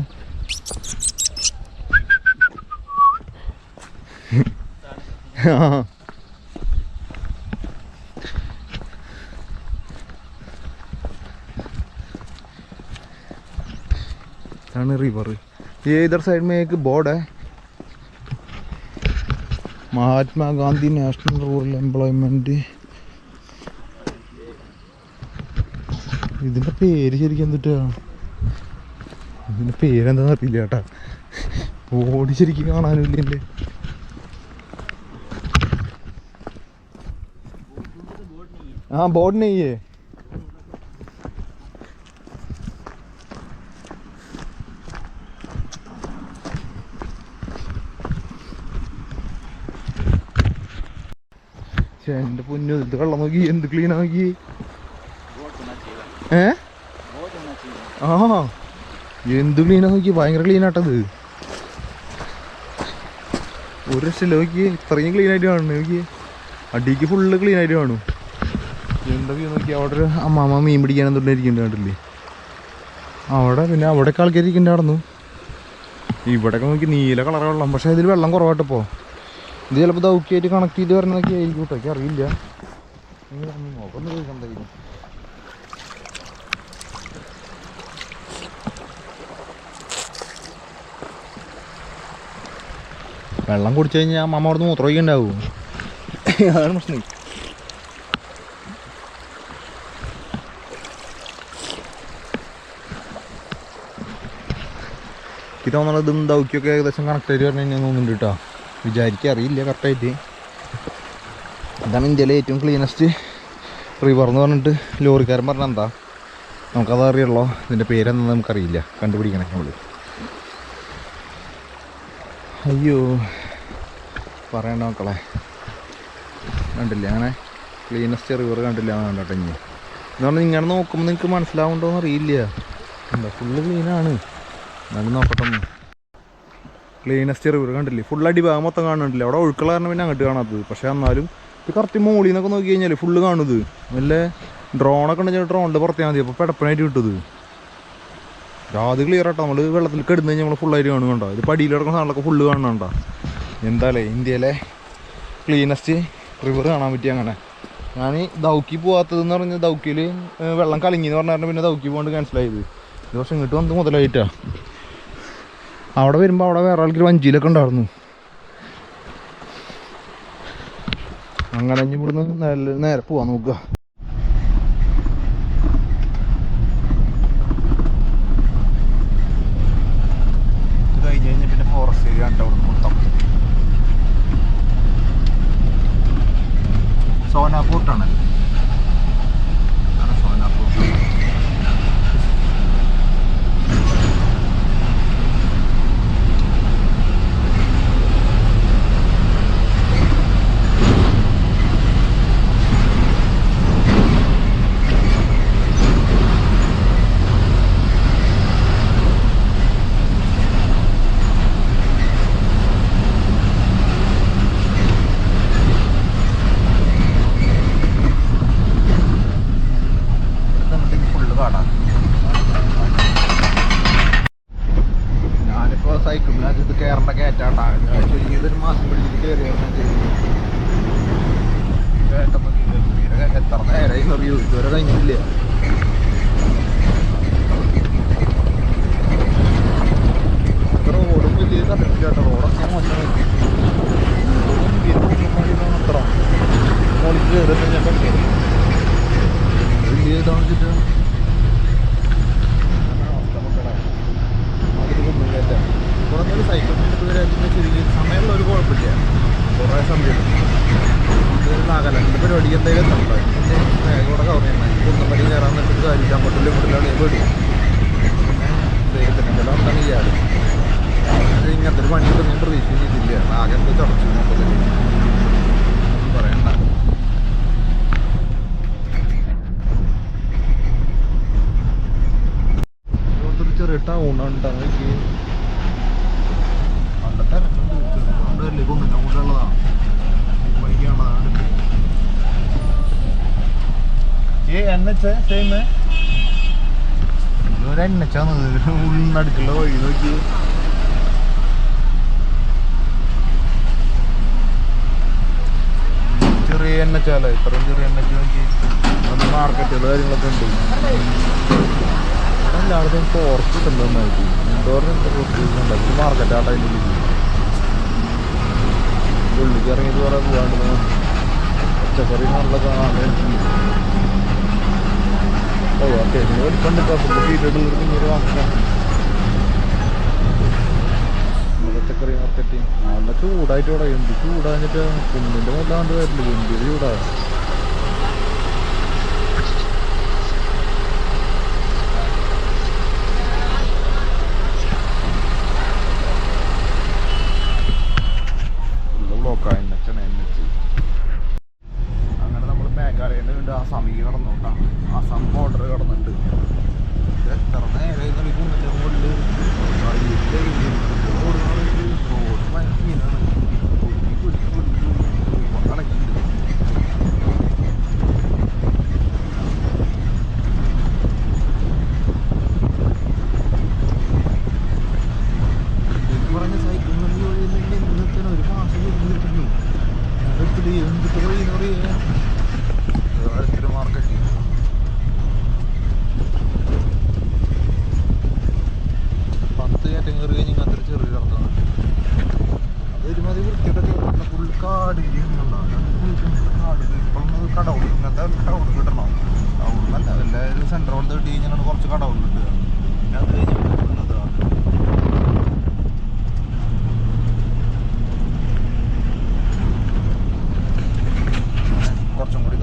इधर रिवर, ये इधर साइड में एक बोर्ड है, Mahatma Gandhi national rural employment. ഇതിൻ്റെ പേര് ശരിക്കും എന്തിട്ടാ, ഇതിൻ്റെ പേരെന്താന്ന് അറിയില്ല കേട്ടാ. ബോർഡ് ശരിക്കും കാണാനില്ല. എൻ്റെ हाँ बोर्ड नहीं है. എൻ്റെ പൊന്നു ഇത് വെള്ളം നോക്കി എന്ത് ക്ലീനാ നോക്കി. ആ എന്ത് ക്ലീനാ നോക്കി, ഭയങ്കര ക്ലീനാട്ടത്. ഒരു രക്ഷയില്ല നോക്കി, ഇത്രയും ക്ലീനായിട്ട് കാണുന്നു നോക്കി. അടിക്ക് ഫുള്ള് ക്ലീനായിട്ട് കാണും. എന്താ വ്യൂ നോക്കി അവിടെ ഒരു അമ്മാമ്മ മീൻ പിടിക്കാൻ എന്തുകൊണ്ടിരിക്കുന്നുണ്ട് കണ്ടില്ലേ അവിടെ. പിന്നെ അവിടെയൊക്കെ ആൾക്കാർ ഇരിക്കുന്നുണ്ടായിരുന്നു. ഇവിടെയൊക്കെ നോക്കി നീല കളർ വെള്ളം, പക്ഷേ ഇതിൽ വെള്ളം കുറവായിട്ടിപ്പോൾ. ഇത് ചിലപ്പോൾ ദൗക്കിയായിട്ട് കണക്ട് ചെയ്ത് വരണതൊക്കെ ആയിരിക്കും കേട്ടോ, എനിക്ക് അറിയില്ല. നോക്കൊന്ന് ചോദിക്കണ്ടായിരുന്നു. വെള്ളം കുടിച്ചു കഴിഞ്ഞാൽ അമ്മ അവിടെ നിന്ന് മൂത്രമൊക്കെ ഉണ്ടാവും, അതാണ് പ്രശ്നം. എനിക്ക് തോന്നുന്നത് ഇതും ദൗക്കിയൊക്കെ ഏകദേശം കണക്റ്റായിട്ട് പറഞ്ഞു കഴിഞ്ഞാൽ തോന്നുന്നുണ്ട് കേട്ടോ, വിചാരിക്കുക അറിയില്ല കറക്റ്റായിട്ട്. ഇതാണ് ഇന്ത്യയിലെ ഏറ്റവും ക്ലീനസ്റ്റ് റിവർ എന്ന് പറഞ്ഞിട്ട് ലോറിക്കാരൻ പറഞ്ഞാൽ എന്താ, നമുക്കത് അറിയുള്ളൂ. ഇതിൻ്റെ പേരെന്താ നമുക്കറിയില്ല, കണ്ടുപിടിക്കണേ നമ്മൾ. അയ്യോ പറയണ്ട മക്കളെ, കണ്ടില്ല അങ്ങനെ ക്ലീനസ്റ്റ് റിവർ കണ്ടില്ല എന്ന് കണ്ടോട്ടെ. ഇനി എന്ന് പറഞ്ഞാൽ ഇങ്ങനെ നോക്കുമ്പോൾ നിങ്ങൾക്ക് മനസ്സിലാവുന്നുണ്ടോയെന്ന് അറിയില്ല. എന്താ ഫുള്ള് ക്ലീനാണ്, എന്നാലും നോക്കട്ടെ. ക്ലീനസ്റ്റ് റിവർ കണ്ടില്ലേ, ഫുൾ അടിഭാഗം മൊത്തം കാണുന്നില്ല. അവിടെ ഒഴുക്കുള്ള കാരണം പിന്നെ അങ്ങോട്ട് കാണാത്തത്. പക്ഷേ എന്നാലും ഇത് കറക്റ്റ് മോളിൽ നിന്നൊക്കെ നോക്കി കഴിഞ്ഞാൽ ഫുള്ള് കാണുന്നത്. വല്ല ഡ്രോണൊക്കെ ഉണ്ടെങ്കിൽ ഡ്രോണിൻ്റെ പുറത്തേ മതി, അപ്പോൾ പെടപ്പനായിട്ട് കിട്ടുന്നത്. അത് ക്ലിയർ ആട്ടോ. നമ്മൾ വെള്ളത്തിൽ കിടന്നു കഴിഞ്ഞാൽ നമ്മൾ ഫുള്ളായിട്ട് കാണുന്നുണ്ടോ. ഇത് പടിയിൽ കിടക്കുന്ന സാധനങ്ങളൊക്കെ ഫുള്ള് കാണുന്നുണ്ടോ. എന്തായാലേ ഇന്ത്യയിലെ ക്ലീനസ്റ്റ് റിവർ കാണാൻ പറ്റി. അങ്ങനെ ഞാൻ ദൗക്കി പോകാത്തതെന്ന് പറഞ്ഞാൽ ദൗക്കിയിൽ വെള്ളം കലങ്ങിയെന്ന് പറഞ്ഞാൽ പിന്നെ ദൗക്കി പോകാണ്ട് ക്യാൻസലായത്. ഇത് പക്ഷേ ഇങ്ങോട്ട് വന്ന് മുതലായിട്ടാ. അവിടെ വരുമ്പോൾ അവിടെ വേറെ ആൾക്കൊരു വഞ്ചിയിലൊക്കെ ഉണ്ടായിരുന്നു. അങ്ങനെ ഇവിടുന്ന് നേരെ പോവാൻ നോക്കുക. ഇത് കഴിഞ്ഞ് കഴിഞ്ഞാൽ പിന്നെ ഫോറസ്റ്റ് ഏരിയ ഉണ്ട്. അവിടെ മൊത്തം സോനാപൂർട്ടാണ്. സോനാപൂർ ഇതുവരെ കഴിഞ്ഞില്ല. റോഡും വലിയ കണ്ടിട്ടില്ല കേട്ടോ. റോഡൊക്കെ മോശമായി അത്ര മോളിൽ കയറി ഞാൻ പറ്റേ വലിയ ഇതാണ് വെച്ചിട്ട് അതിലൊന്നും കയറ്റാം. ഇവിടെ സൈക്കിൾ ചെറിയ സമയമുള്ള ഒരു കുഴപ്പമില്ല. കുറേ സമയം നാഗാലാൻഡിൻ്റെ പരിപാടിക്ക് എന്തായാലും എത്തണ്ടോ. ഇവിടെ കവർ ചെയ്യണം. കുന്നപ്പടി കയറാൻ നിന്നിട്ട് കാര്യമില്ല. അങ്ങോട്ടുള്ള ഇങ്ങോട്ടുള്ള പേടി ദൈവത്തിൻ്റെ എന്തെല്ലാം എന്താണ് ചെയ്യാറ്. ഇങ്ങനത്തെ ഒരു പണി കിട്ടുന്ന പ്രതീക്ഷ ചെയ്തില്ല. ആകെ എന്ത് ചടച്ചു മൊത്തത്തിൽ ഒന്നും പറയണ്ട. ഇവിടുത്തെ ഒരു ചെറിയ ടൗണാണ് ഉണ്ടാകും. നല്ല തിരക്കുണ്ട്. ചെറുപ്പല്ലേ കുന്നിൻ്റെ കൂടെയുള്ളതാണ്. എണ്ണച്ചാണ് ഉള്ളടുക്കുള്ള വഴി നോക്കി. ചെറിയ എണ്ണച്ചാല, ഇത്രയും ചെറിയ എണ്ണച്ച നോക്കി. അത് മാർക്കറ്റുകൾ കാര്യങ്ങളൊക്കെ ഉണ്ട്. എല്ലായിടത്തും ഫോറസ്റ്റ് കിട്ടുന്നതായിട്ട് എന്തോരം ഉണ്ടാക്കി മാർക്കറ്റ് ആ ടൈമിൽ ഉള്ളിക്ക് ഇറങ്ങിയിട്ട് കുറെ പോകാണ്ട് പച്ചക്കറി നല്ല കാണാൻ. ഓ അത്യാവശ്യം വലിപ്പുണ്ട്. ഫുഡ് ഫീഡുള്ളവർക്ക് പിന്നീട് വാങ്ങിക്കാം. പച്ചക്കറി മാർക്കറ്റിങ് നല്ല ചൂടായിട്ട് ഇവിടെ എന്ത് ചൂടാഞ്ഞിട്ട് കുന്നിൻ്റെ മുതലാണ്ട് വരില്ല. എന്തൊരു ചൂടാണ്. അങ്ങനെ നമ്മൾ മേഘാലയയിൽ ഉണ്ട്. ആസാമിക്ക് കടന്നോട്ടാ. ആസാം ബോർഡർ കടന്നുണ്ട്. എത്ര നേരെ കുന്നിൻ്റെ മുകളിൽ റോഡ് ഭയങ്കരമാണ്. മാർക്കറ്റ് കയറ്റം കയറി കഴിഞ്ഞാൽ അത്ര ചെറിയ ഇറങ്ങാൻ അതൊരുമാതിരി വൃത്തിയൊക്കെ ഫുൾ കാട് കാട് ഇപ്പോഴൊന്നും കടവുണ്ട് ഇങ്ങനത്തെ ടൗൺ കിട്ടണം ടൗണിലല്ല എല്ലാവരും സെൻട്രൽ വന്ന് കിട്ടി കഴിഞ്ഞാൽ കുറച്ച് കടവുണ്ട് കിട്ടുക പിന്നെ അത് കഴിഞ്ഞിട്ടുള്ളത് കുറച്ചും കൂടി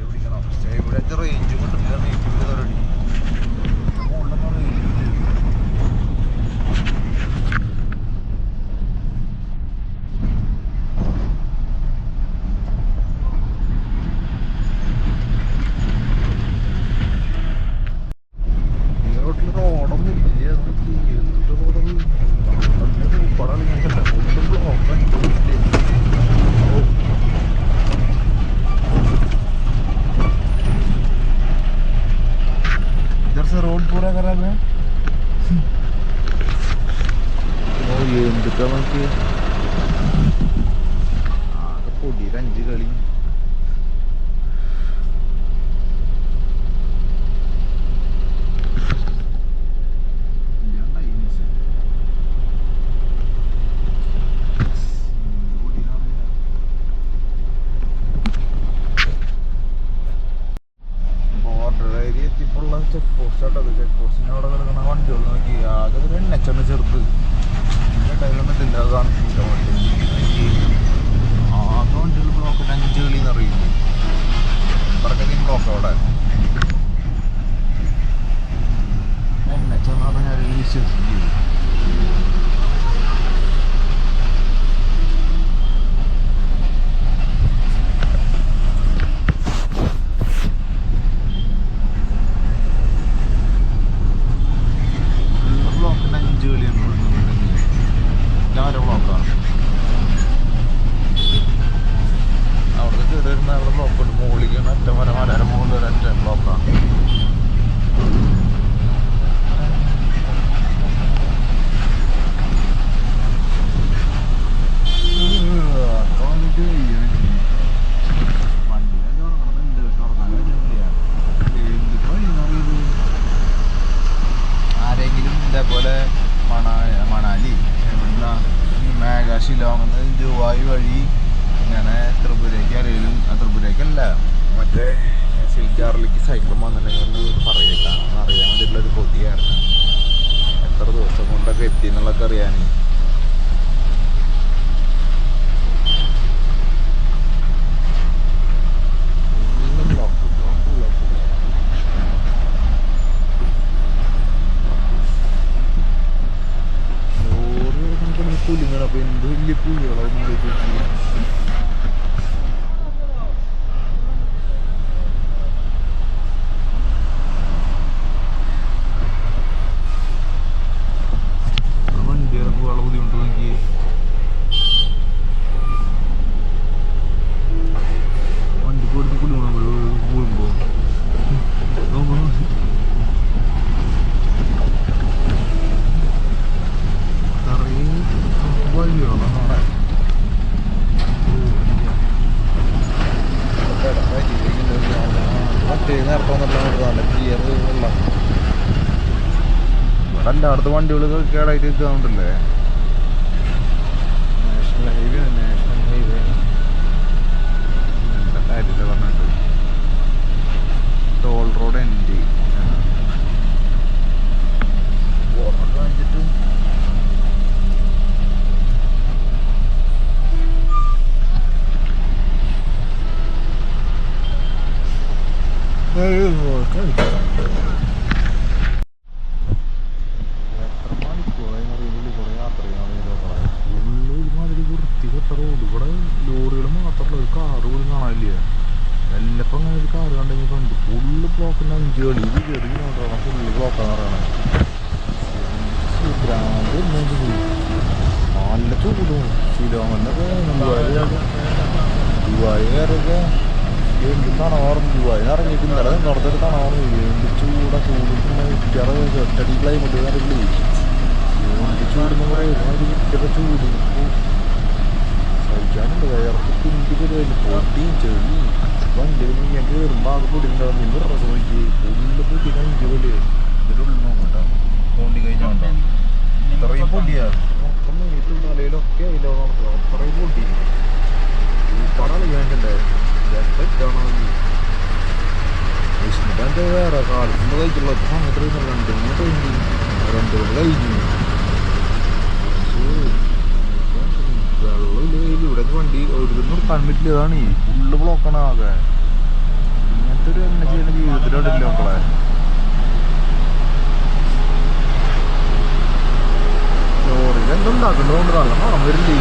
പിടിക്കണം ഇവിടുത്തെ റേഞ്ച് കൊണ്ടില്ല നെയ്റ്റിൻ്റെ തരടി रोड पूरा खराब है ओ ये എന്തൊക്കെ നോക്കി ആകെ പൊടിയുടെ 5 കളി ചെക്ക് പോസ്റ്റ് ആട്ടോ ചെക്ക് പോസ്റ്റിൻ്റെ അവിടെ കിടക്കുന്ന വണ്ടികൾ നോക്കി ആകെ ഒരു എണ്ണച്ചെണ്ണ ചെറുത് എൻ്റെ ടൈലൊന്നിട്ടില്ല അത് കാണിച്ചില്ല വണ്ടി ആകെ വണ്ടികൾ ബ്ലോക്ക് 5 കളിന്ന് അറിയില്ല ഇവർക്കധികം ബ്ലോക്ക് അവിടെ എണ്ണച്ചെന്ന് പറഞ്ഞാൽ ഞാൻ വിശ്വസിക്കും മണാലി മേഘാശിലോങ് ദുബായ് വഴി ഇങ്ങനെ ത്രിപുരയ്ക്ക് അറിയിലും ത്രിപുരയ്ക്കല്ല മറ്റേ സിൽജാറിലേക്ക് സൈക്കിൾ വന്നിട്ടുണ്ടെങ്കിൽ ഒന്ന് പറയില്ല അറിയാൻ വേണ്ടിയിട്ടുള്ളൊരു കൊതിയായിരുന്നു എത്ര ദിവസം കൊണ്ടൊക്കെ എത്തി എന്നുള്ളതൊക്കെ അറിയാൻ പുലിങ്ങനെ അപ്പോൾ എന്ത് വലിയ പുലികളൊന്നും വണ്ടി ഇറങ്ങുള്ള ബുദ്ധിമുട്ട് നോക്കി വണ്ടി കൊടുത്ത് കുളിമ പോകുമ്പോൾ എല്ലായിടത്ത് വണ്ടികൾ കേടായിട്ട് നിൽക്കുന്നുണ്ടല്ലേ നാഷണൽ ഹൈവേ എന്താ കാര്യമില്ല പറഞ്ഞിട്ട് ടോൾ റോഡ് എൻ്റെ കാണിച്ചിട്ടും റോഡ് ഇവിടെ ലോറികൾ മാത്രമല്ല ഒരു കാറ് പോലും കാണാനില്ല എല്ലപ്പം അങ്ങനെ ഒരു കാറ് കണ്ടെങ്കിൽ കണ്ടു ഫുള്ള് ബ്ലോക്കിന് 5 കളി ഇത് ചെറിയ നോട്ടാണ് ഫുള്ള് ബ്ലോക്കാന്ന് പറയണത് നല്ല ചൂടും ശിലോങ്ങന്നൊക്കെ ദുബായ് കയറൊക്കെ എന്ത് തണവാറും ദുബായി ഇറങ്ങിയിട്ട് ഇന്നലെ നിന്നോടത്തൊരു തണവാറും എന്ത് ചൂടാ ചൂട് ഒറ്റടി ക്ലൈമറ്റ് അറിയില്ലേ എന്ത് ചൂടെന്ന് പറയുന്നത് ചൂട് പൊട്ടിയും ചെളി വണ്ടി ഞാൻ കയറുമ്പോൾ ആകെ പൊടിണ്ടാവും നിങ്ങൾ നോക്കി ഫുള്ള് പൊട്ടി കഞ്ചി പോലെ ഇതിൻ്റെ ഉള്ളിൽ നോക്കട്ടോ തോണ്ടി കഴിഞ്ഞാൽ ഉണ്ടാവും ഇത്രയും പൊടിയാ മൊത്തം നീട്ടും തലയിലൊക്കെ അതിലോ നടക്കുക അത്രയും പൊടി പടാണ് വേണ്ടേ പറ്റാണോ വിഷ്ണുക്കാൻ്റെ വേറെ കാലത്തുമ്പോൾ കഴിച്ചുള്ള സമയത്ത് 2 കഴിഞ്ഞു വെള്ളമില്ല ഇവിടെ വണ്ടി ഒരു നിർത്താൻ പറ്റില്ല അതാണ് ഫുള്ള് ബ്ലോക്കാണ് ആകെ ഇങ്ങനത്തെ ഒരു എണ്ണ ചെയ്യുന്ന ജീവിതത്തിലോട്ടില്ല മക്കളെ ലോറിയിൽ എന്തുണ്ടാക്കുന്നുണ്ട് നല്ല മണം വരില്ലേ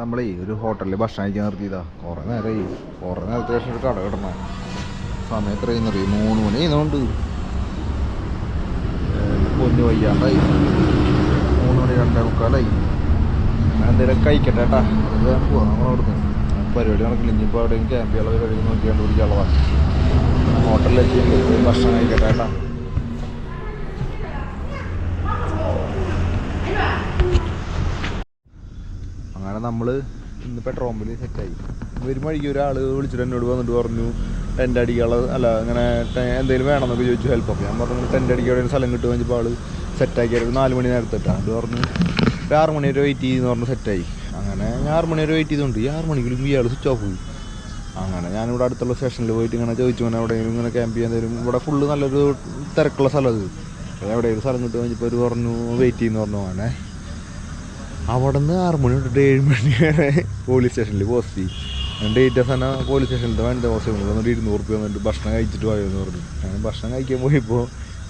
നമ്മളേ ഒരു ഹോട്ടലിൽ ഭക്ഷണം കഴിക്കാൻ നിർത്തിയതാ കുറേ നേരത്തെ ശേഷം ഒരു കട കിടണം സമയം എത്രയെന്ന് അറിയും 3 മണി ചെയ്യുന്നതുകൊണ്ട് പൊന്നു വയ്യാണ്ടായി 3 മണി 2:45 ഞാൻ എന്തെങ്കിലും കഴിക്കട്ടെ ഏട്ടാ അത് പോവാം നമ്മളവിടുന്ന് പരിപാടി നടക്കില്ല ഇനിയിപ്പോൾ അവിടെയും ക്യാമ്പ് ചെയ്യാനുള്ള പരിപാടി നോക്കിയാണ്ട് പിടിക്കാനുള്ളതാണ് ഹോട്ടലിലെത്തി ഭക്ഷണം കഴിക്കട്ടെ ഏട്ടാ അങ്ങനെ നമ്മൾ ഇന്ന് പെട്രോൾ പമ്പിൽ സെറ്റായി വരും വഴിക്ക് ഒരാൾ വിളിച്ചിട്ട് എന്നോട് വന്നിട്ട് പറഞ്ഞു ടെൻ്റ് അടിക്കാനുള്ള അല്ല അങ്ങനെ എന്തെങ്കിലും വേണമെന്നൊക്കെ ചോദിച്ചു ഹെൽപ്പ് അപ്പോൾ ഞാൻ പറഞ്ഞു ടെൻ്റ് അടിക്കാൻ ഒരു സ്ഥലം കിട്ടുക കഴിഞ്ഞപ്പോൾ ആൾ സെറ്റാക്കിയത് 4 മണി നേരത്തെ ഇട്ടാണ് അത് പറഞ്ഞു ഒരു 6 മണി വരെ വെയിറ്റ് ചെയ്തെന്ന് പറഞ്ഞ് സെറ്റായി അങ്ങനെ ഞാൻ 6 മണി വരെ വെയിറ്റ് ചെയ്തുകൊണ്ട് ഈ 6 മണിക്കുള്ളിൽ ഇയാൾ സ്വിച്ച് ഓഫ് പോയി അങ്ങനെ ഞാനിവിടെ അടുത്തുള്ള സ്റ്റേഷനിൽ പോയിട്ട് ഇങ്ങനെ ചോദിച്ചു അങ്ങനെ എവിടെയെങ്കിലും ഇങ്ങനെ ക്യാമ്പ് ചെയ്യാൻ തരും ഇവിടെ ഫുള്ള് നല്ലൊരു തിരക്കുള്ള സ്ഥലം അത് എവിടെയെങ്കിലും സ്ഥലം കിട്ടുക കഴിഞ്ഞപ്പോൾ ഒരു പറഞ്ഞു വെയിറ്റ് ചെയ്യുന്നു പറഞ്ഞു അങ്ങനെ അവിടെ നിന്ന് 6 മണി തൊട്ടിട്ട് 7 മണി വരെ പോലീസ് സ്റ്റേഷനിൽ പോസ്റ്റ് ചെയ്യും ഡേറ്റ് തന്നെ പോലീസ് സ്റ്റേഷനിലത്തെ വനിത പോസ്റ്റ് വന്നിട്ട് 200 രൂപ വന്നിട്ട് ഭക്ഷണം കഴിച്ചിട്ട് പോയെന്ന് പറഞ്ഞു ഞാൻ ഭക്ഷണം കഴിക്കാൻ പോയപ്പോൾ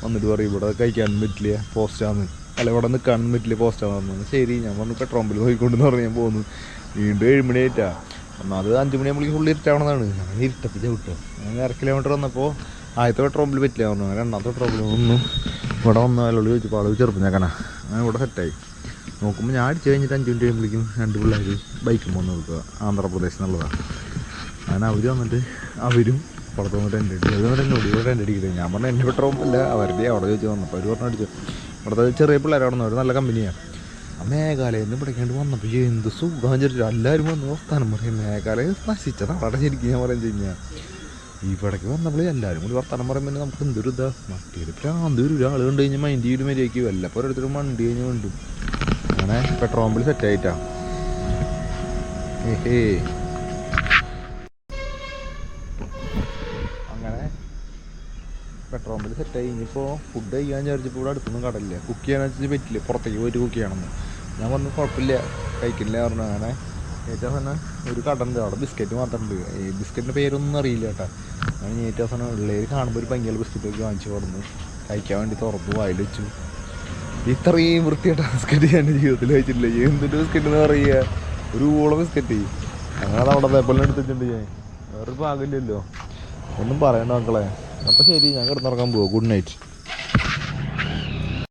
വന്നിട്ട് പറയും ഇവിടെ കഴിക്കാനും പറ്റില്ല പോസ്റ്റാന്ന് അല്ല ഇവിടെ നിൽക്കാനും പറ്റില്ല പോസ്റ്റാന്ന് പറഞ്ഞു ശരി ഞാൻ പറഞ്ഞു പെട്രോൾ പമ്പിൽ പോയിക്കൊണ്ടെന്ന് പറഞ്ഞ് ഞാൻ പോന്നു വീണ്ടും 7 മണി ആയിട്ടാ ഒന്നാമത് 5 മണിയാകുമ്പോഴേക്ക് ഫുള്ള് ഇരുട്ടാവണമെന്നാണ് ഞാൻ ഇരുട്ടത്തിൽ വിട്ടു ഞാൻ 1/2 കിലോമീറ്റർ വന്നപ്പോൾ ആദ്യത്തെ പെട്രോൾ പമ്പിൽ പറ്റില്ല പറഞ്ഞു രണ്ടാമത്തെ പെട്രോൾ പമ്പിൽ ഒന്നും ഇവിടെ വന്നാലോട് ചോദിച്ചപ്പോൾ ആൾ ചെറുപ്പം ഞാൻ അങ്ങനെ ഇവിടെ സെറ്റായി നോക്കുമ്പോൾ ഞാൻ അടിച്ച് കഴിഞ്ഞിട്ട് 5 മിനിറ്റ് കഴിയുമ്പോഴേക്കും 2 പിള്ളേർ ബൈക്കും വന്ന് നോക്കുക ആന്ധ്രാപ്രദേശിൽ നിന്നുള്ളതാണ് അങ്ങനെ അവർ വന്നിട്ട് അവരും പുറത്ത് വന്നിട്ട് ടെൻ്റ് അടിച്ചു അവർ വന്നിട്ട് എന്നോട് ഇവിടെ ടെൻ്റ് അടിക്കുന്നത് ഞാൻ പറഞ്ഞു എൻ്റെ പെട്രോൾ പമ്പില്ല അവരുടെ അവിടെ ചോദിച്ചു വന്നപ്പോൾ അവർ പറഞ്ഞു അടിച്ചു ഇവിടുത്തെ ചെറിയ പിള്ളേർ അവിടെ നിന്ന് അവർ നല്ല കമ്പനിയാണ് ആ മേഘാലയിൽ നിന്ന് പിടിക്കാണ്ട് വന്നപ്പോൾ എന്ത് സുഖം ചോദിച്ചിട്ട് എല്ലാവരും വന്ന് വർത്താനം പറയും മേഘാലയ നശിച്ചത് അവിടെ ശരിക്കും ഞാൻ പറയുന്നത് കഴിഞ്ഞാൽ ഇവിടേക്ക് വന്നപ്പോൾ എല്ലാവരും കൂടി വർത്താനം പറയുമ്പോൾ നമുക്ക് എന്തൊരു ഇതാ മട്ടിയിൽ പ്രാന്ത് ഒരാൾ കണ്ടു കഴിഞ്ഞാൽ മൈൻഡ് ചെയ്ത് മര്യാദയ്ക്ക് വല്ലപ്പോൾ ഓരോരുത്തരും വണ്ടി കഴിഞ്ഞ് വേണ്ടും അങ്ങനെ പെട്രോൾ പമ്പിൽ സെറ്റായിട്ടാ അങ്ങനെ പെട്രോൾ പമ്പിൽ സെറ്റായി ഇനിയിപ്പോൾ ഫുഡ് കഴിക്കാൻ വിചാരിച്ചപ്പോൾ ഇവിടെ അടുത്തൊന്നും കടയില്ല കുക്ക് ചെയ്യാന്ന് വെച്ചാൽ പറ്റില്ല പുറത്തേക്ക് പോയിട്ട് കുക്ക് ചെയ്യണമെന്ന് ഞാൻ പറഞ്ഞു കുഴപ്പമില്ല കഴിക്കില്ല പറഞ്ഞു അങ്ങനെ ഏറ്റവും അവസാനം ഒരു കട ഉണ്ട് അവിടെ ബിസ്ക്കറ്റ് മാത്രമുണ്ട് ഈ ബിസ്ക്കറ്റിൻ്റെ പേരൊന്നും അറിയില്ല കേട്ടോ ഞാൻ ഏറ്റവും അവസാനം ഉള്ളവർ കാണുമ്പോൾ ഒരു ഭംഗിയുള്ള ബിസ്ക്കറ്റൊക്കെ വാങ്ങിച്ച് കൊടുന്നു കഴിക്കാൻ വേണ്ടി തുറന്നു വായിൽ വെച്ചു ഇത്രയും വൃത്തിയായിട്ട് ബിസ്ക്കറ്റ് ഞാൻ എൻ്റെ ജീവിതത്തിൽ കഴിച്ചിട്ടില്ല എന്തൊരു ബിസ്ക്കറ്റ് എന്ന് പറയുക ഒരു ഊള ബിസ്ക്കറ്റ് അങ്ങനെ അത് അവിടെ പേപ്പറിൽ എടുത്തിട്ടുണ്ട് ഞാൻ വേറൊരു പാകില്ലല്ലോ ഒന്നും പറയണ്ട മക്കളെ അപ്പോൾ ശരി ഞാൻ കിടന്നിറങ്ങാൻ പോവാം ഗുഡ് നൈറ്റ്